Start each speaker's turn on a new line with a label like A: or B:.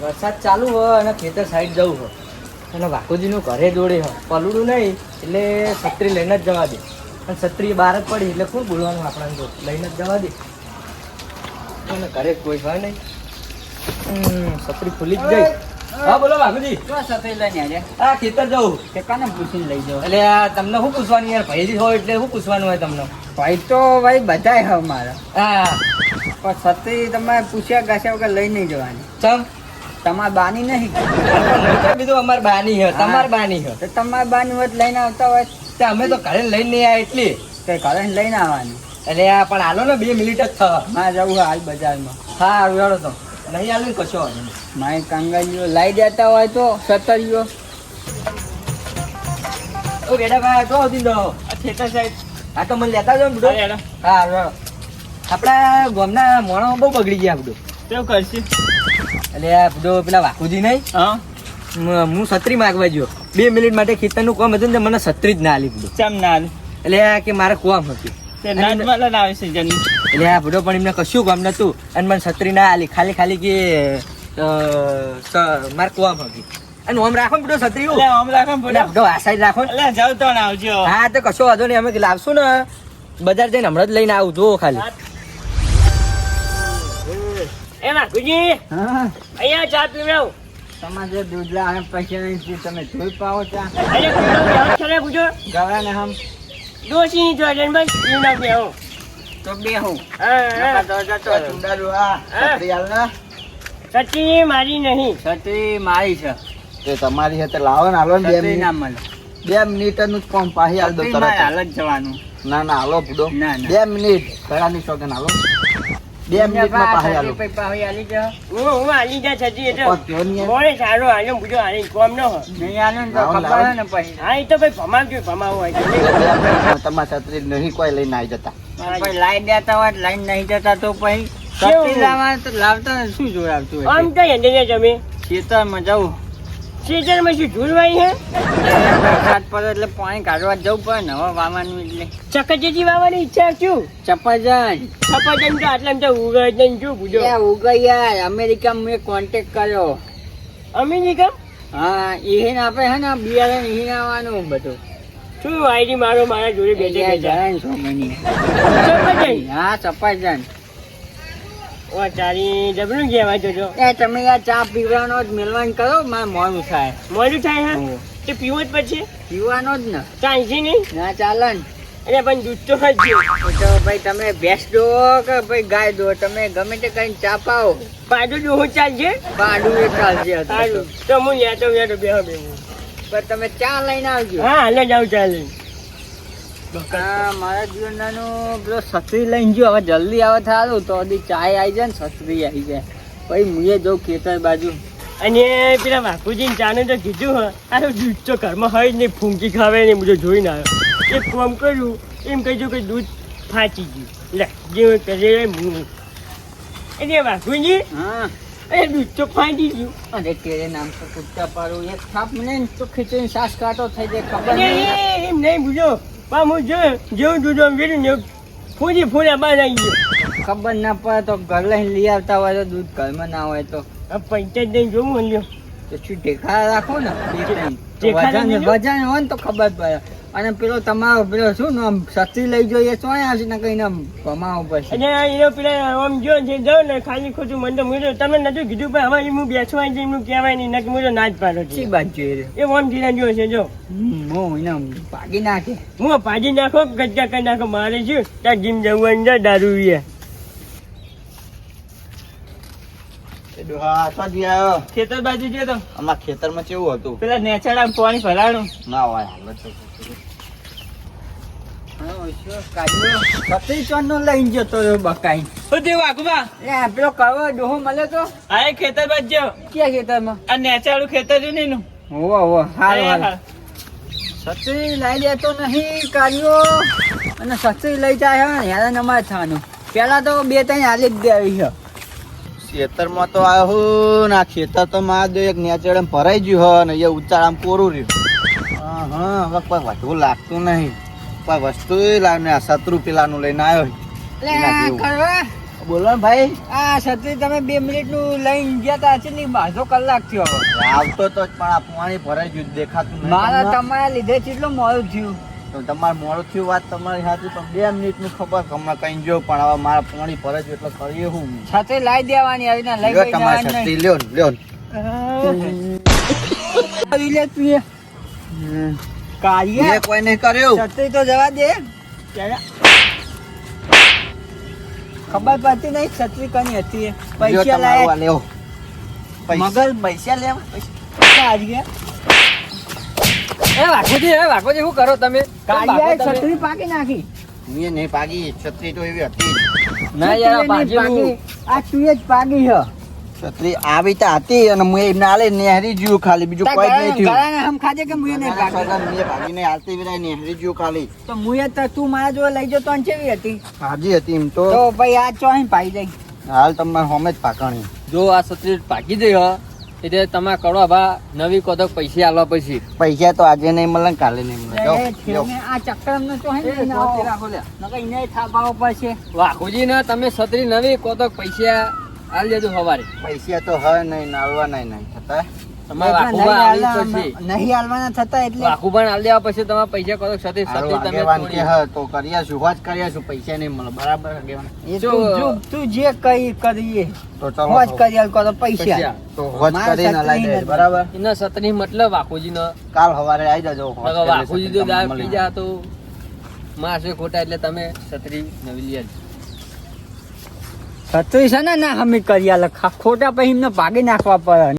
A: વરસાદ ચાલુ હોય અને ખેતર સાઈડ જવું હોય અને વાઘુજીનું ઘરે જોડે હોય પલુડું નહીં એટલે છત્રી લઈને જ જવા દે અને છત્રી બહાર જ પડી એટલે કોણ બોલવાનું આપણાને તો લઈને જ જવા દે અને ઘરે કોઈ હોય નહીં છત્રી ખુલી જ ગઈ. હા બોલો વાઘુજી.
B: છત્રી લઈને આજે
A: હા ખેતર જવું
B: કે કાને પૂછીને લઈ જાઓ.
A: એટલે આ તમને શું પૂછવાનું યાર ભાઈજી હોય એટલે શું પૂછવાનું હોય તમને?
B: ભાઈ તો ભાઈ બધાય હવે મારા
A: હા
B: પણ છત્રી તમારે પૂછ્યા ગાછ્યા વગર લઈ નહીં જવાની.
A: ચમ
B: તમારે બાની નહીં
A: કીધું અમારે બાની હે તમારે બાની હે
B: તો તમારે બાની હોય તો લઈને આવતા હોય
A: તે અમે તો ઘરે લઈને નહીં આવ્યા એટલી
B: તો ઘરે લઈને આવવાની.
A: એટલે આ પણ હાલો ને 2 મિનિટ જ થવા.
B: મારે જવું હાલ બજારમાં.
A: હા આવ્યો તો નહીં આવ્યું ને કશો વાંધો નહીં.
B: મારી કાંગાલીઓ લાઈ દેતા હોય તો સતરીઓ
A: ઓ બેડાભાઈ તો આવતી દો આ ખેતર સાઈડ. હા તો મને લેતા જાઓ ને બધું. હા આવ્યો. આપણા ગામના મોણો બહુ બગડી ગયા બધું.
B: કેવું કરશે?
A: એટલે આ બધું પેલા વાઘુજી નહીં
B: હા
A: હું છત્રી માગવા ગયો 2 મિનિટ માટે ખેતરનું કામ હતું ને મને છત્રી જ ના આલી બધું.
B: ચમ ના
A: એટલે આ કે મારે કોમ હતું એટલે આ બધો પણ એમને કશું કામ નતું અને મને છત્રી ના આલી ખાલી કે મારે કોમ હતી અને ઓમ રાખો ને બધો છત્રી બધો આ સાઈડ રાખો ને. હા તો કશો વાંધો નહીં અમે લાવશું ને બજાર જઈને હમણાં જ લઈને આવું જો ખાલી.
C: એ વાઘુજી
B: હા
C: અહીંયા ચા પીવડાવ.
B: તમારે દૂધલા અને પૈસા નહીં તમે જોઈ પાવો ચા
C: અરે પીવડાવ ચલે પૂછો
B: ગવા ને હમ
C: દોશી જોડે બસ પીવડાવ કે હું
B: તો બે હું
C: હા સચી મારી નહીં.
B: છત્રી મારી છે
D: તે તમારી હાથે લાવો ને હાલો ને
B: છત્રી ના મળે
D: 2 મિનિટ નું જ કોમ પાહી હાલ દો
B: છત્રી
D: તરત
B: મારે
D: જ.
B: હાલ જ જવાનું.
D: ના ના હાલો પૂડો
B: ના, ના.
D: 2 મિનિટ ઘણાની શોખન હાલો 2 મિનિટ માં પાહી હાલો
B: છત્રી પાહી હાલી જાઓ.
C: હું હાલી જા સચી એટલે
D: પણ ત્યો નહીં
C: મોડે સારો હાલ્યો પૂછો હાલી કોમ ન હોય.
B: નહીં હાલે ને તો
D: લાવો,
B: ખબર
D: લાવો.
B: હોય ને પછી
C: હા એ તો ભાઈ ભમાવજો ભમાવું હોય છે.
D: તમારા છત્રી નહીં કોઈ લઈને આવી જતા
B: પછી લાઈ દેતા હોય લાઈન નહીં જતા તો પછી છત્રી લાવવા તો લાવતા ને શું જોર આવતું હોય
C: આમ કઈ અંદર જમે
B: ખેતરમાં જવું
C: સીઝનમાં શું ઝૂલવાઈ હે
B: વરસાદ પડે એટલે પાણી કાઢવા જવું પડે ને હવે વાવવાનું એટલે
C: ચકચેજી વાવવાની ઈચ્છા શું
B: ચપરજન
C: સફરજન તો આટલા તો ઉગાડજન શું પૂછો
B: એ ઉગયા અમેરિકામાં મેં કોન્ટેક્ટ કર્યો
C: અમેરિકા
B: હા એને આપણે હે ને બિયારણ એને આવવાનું બધું
C: શું આઈડી મારો મારા જોડે બેઠે બેઠા
B: જણાય 6 મહિને
C: સફરજન
B: હા સફરજન
C: ઓ તારી જબરું કહેવાય તો જો
B: એ તમે યાર ચા પીવાનો જ મેલવાન કરો મારે મોડું થાય
C: મોડું થાય હા
B: હોવે.
C: તે પીવો જ પછી
B: પીવાનો જ ને
C: ચાલશે નહીં
B: ના ચાલે ને
C: એટલે પણ દૂધ તો હજ્યો
B: તો ભાઈ તમે ભેંસ દો કે ભાઈ ગાય દો તમે ગમે તે કઈ ચા પાઓ
C: પાડું ડોહો ચાલશે
B: પાડું એ ચાલશે અત્યારે તો.
C: સારું તો હું લેતો બેહો બેહો
B: પણ તમે ચા લઈને આવજો
C: હા હાલે જાઉં ચાલે
B: હા મારા જીવનનું પેલો છત્રી લઈને ગયો હવે જલ્દી આવે સારું તો હજી ચાય આવી જાય ને છત્રી આવી જાય પછી મુએ જઉં ખેતર બાજુ
C: અને પેલા બાપુજીને ચાને તો કીધું હા આ તો દૂધ તો ઘરમાં હોય જ નહીં ફૂંકી ખાવે ને બધું જોઈને આવ્યો એક કામ કર્યું એમ કહીશું કે દૂધ ફાટી ગયું લે જે કરે હું એટલે બાપુજી
B: હા
C: એ દૂધ તો ફાટી ગયું
B: અરે તેરે નામ તો કુત્તા પાડું એક થાપ મને તો ખીચડી સાસ કાઢો થઈ જાય ખબર
C: અરે
B: નહીં
C: એમ નહીં પૂછો પણ હું જેવું દૂધ આમ ગયું ને ફૂલ્યા બાદ આવી ગયો
B: ખબર ના પડે તો ઘર લઈને લઈ આવતા હોય તો દૂધ ઘરમાં ના હોય તો
C: આ પંચાયત જઈને જોવું લ્યો
B: તો શું ઢેખા રાખો ને બે ત્રણ. તો
C: ઢેખા
B: વજન
C: રાખી દો.
B: વજન હોય ને તો ખબર પડે અને પેલો તમારો પેલો શું નામ છત્રી લઈ જોઈએ તો આવશે ને કઈ નામ ભમાવો પડશે
C: અને એનો પેલા આમ જો જે જાઓ ને ખાલી ખોટું મને તો મુજો તમે નતું કીધું પણ હવે હું બેસવા જઈ એમનું કહેવાય નહીં નક મુજો ના જ પાડો
B: શી
C: છે
B: બાત જોઈએ રે?
C: એ ઓમ ધીરા જો છે જો
B: હું એને ભાગી નાખે
C: હું ભાજી નાખો ગજ્જા કરી નાખો મારે શું ત્યાં જીમ જવું અંદર દારૂ રે
D: હા સાજી આવ્યો
B: ખેતર બાજુ છે તો
D: અમારા ખેતરમાં કેવું હતું
B: પેલા નેચાડા પાણી ભરાણું
D: ના હોય હાલ તો
B: છત્રી ચોન નો લઈને જતો રહ્યો બકાઈ
C: શું થયું વાઘુબા
B: પેલો કવો ડોહો મળ્યો તો
C: આ એ ખેતર બાજુ
B: ક્યાં ખેતરમાં
C: આ નેચાડું ખેતર છે ને
B: હોવા હોવા હાલ હાલ છત્રી લઈ લેતો નહીં કાર્યો અને છત્રી લઈ જાય હે હેરાન અમારે થવાનું પેલા તો 2-3 હાલી જ દેવી છે
D: ખેતરમાં તો આવ્યો હું ને આ ખેતર તો મારા દો એક નેચડ ભરાઈ ગયું હે ને એ ઉચાળ આમ કોરું રહ્યું હા હવે કોઈ વધુ લાગતું નહીં કોઈ વસ્તુ લાવીને આ 70 પેલાનું લઈને આવ્યો
B: કરવા
D: બોલો ને ભાઈ.
B: આ છત્રી તમે 2 મિનિટનું લઈને ગયા તા કેટલી બાજો કલાક થયો હવે
D: આવતો તો જ પણ આ પાણી ભરાઈ ગયું દેખાતું નહીં
B: મારા
D: તમને.
B: તમારા લીધે કેટલું મોડું થયું
D: તો તમારે મોડું થયું વાત તમારી સાચી પણ 2 મિનિટનું ખબર કે હમણાં કઈ ગયો પણ હવે મારા પાણી ભરાઈ ગયું એટલે કરીએ હું.
B: છત્રી લાવી દેવાની આવી ને લઈ
D: લ્યો
B: ગઈ
D: તમારી
B: જવાની
D: છત્રી લ્યો ને, લ્યો ને.
B: આવી લે તું એ. કાળિયા
D: મેં કોઈ નહીં કર્યું.
B: છત્રી તો જવા દે ખબર પડતી નહીં છત્રી કની હતી એ.
D: લ્યો
B: પૈસા
D: તમારું આ
B: લાયા
D: લ્યો.
B: મગર
D: પૈસા લેવા
B: કાળિયા
A: એ વાઘોજી શું કરો તમે
B: કાળિયાએ છત્રી પાકી નાખી
D: મેં નહીં પાગી છત્રી તો એવી હતી જ.
A: ના યાર આ
B: છત્રી નહીં
A: ભાજેલું.
B: પાકી. આ તું જ પાકી હ
D: છત્રી આવી તો હતી અને મેં એમને આલે નેહરી જ્યું ખાલી બીજું કોઈ જ નહીં થયું.
B: ગળાને હમ ખાજે કે મુએ નહીં પાકી
D: મેં ભાગીને હાલતી વિરાય નેહરી જ્યું ખાલી.
B: તો મુએ તો તું મારા જોડે લઈ જતો ને કેવી હતી
D: હાજી હતી એમ તો.
B: તો ભાઈ આ ચોહી પાઈ જાય
D: હાલ તમારે હોમે જ પાકણી.
A: જો આ છત્રી પાકી જઈ હ એટલે તમારે કડવા ભા નવી કોદક પૈસા આલવા પછી
D: પૈસા તો આજે નહીં મળે ને કાલે નહીં મળે. જાઓ,
B: એ
D: જાઓ.
B: થેને આ ચક્કરનો તો હે ને નકર એને થાપાવો પડશે
A: વાઘોજી ને તમે છત્રી નવી કોદક પૈસા આલ દેજો સવારે
D: પૈસા તો હે નહીં નાળવા નહીં થતા.
A: તમારે
B: એટલે
A: વાઘુબા
B: નહીં
A: આવી પછી
B: હાલવા- નહીં હાલવાના થતા એટલે
A: વાઘુબા આલ દેવા પછી તમારે પૈસા કોદક છત્રી
D: હારું,
A: છત્રી તમે
D: આગેવાન કે
A: તોડી.
D: હે તો કરીશું હોજ કરીશું પૈસા નહીં મળે બરાબર આગેવાન.
B: એ
A: જો-
B: તું જે કઈ કરીએ
D: તો ચાલો
B: હોજ કરી આલ કરો પૈસા
A: પૈસા.
D: તો હોજ
B: મારા
D: કરીને
B: છત્રી
D: લાઈ દે
B: નથી.
D: બરાબર.
A: એના છત્રી મતલબ વાઘોજી નો
D: કાલ સવારે આવી જજો હોજ કરી
A: વાઘોજી જો
D: તમને
A: દાળ
D: મળી
A: પી જા તો મારશે ખોટા એટલે તમે છત્રી નવી લઈ આવજો.
B: છત્રી છે ને ના હમી કરી આલે ખોટા પછી એમને ભાગી નાખવા પડે